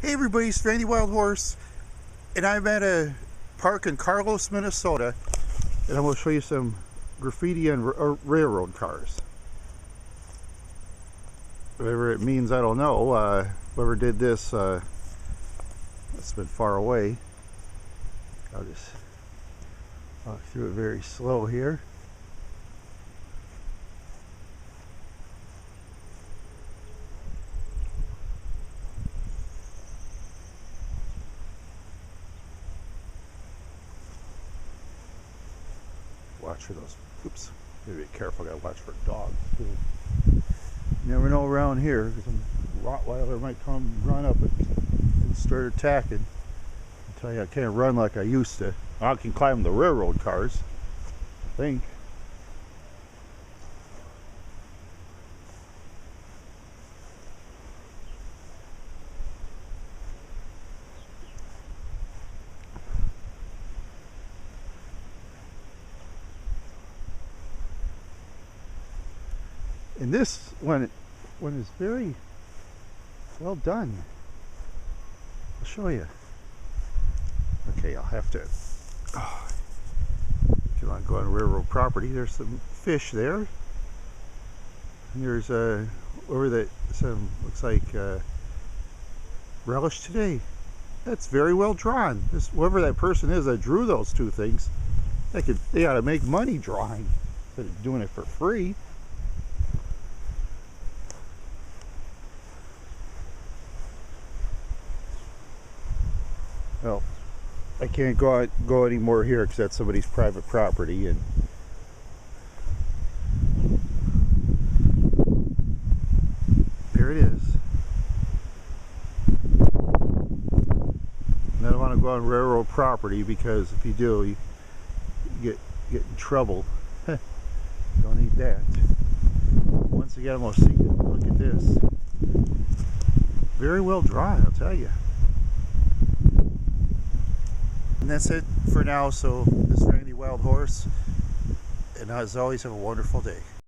Hey everybody, it's Randy Wild Horse, and I'm at a park in Carlos, Minnesota, and I'm going to show you some graffiti on railroad cars. Whatever it means, I don't know. Whoever did this, it's been far away. I'll just walk through it very slow here. Watch for those. Oops. Gotta be careful. Gotta watch for dogs too. You never know around here, because some Rottweiler might come run up and start attacking. I tell you, I can't run like I used to. I can climb the railroad cars, I think. And this one is very well done. I'll show you. Okay, I'll have to. If you want to go on railroad property, there's some fish there. And there's over that some looks like relish today. That's very well drawn. Whoever that person is that drew those two things, they ought to make money drawing instead of doing it for free. Well, I can't go anymore here because that's somebody's private property, and there it is. And I don't want to go on railroad property because if you do, you get in trouble. Don't eat that. Once again, I'm going to see. Look at this. Very well drawn, I'll tell you. And that's it for now. So this is Randy Wild Horse, and as always, have a wonderful day.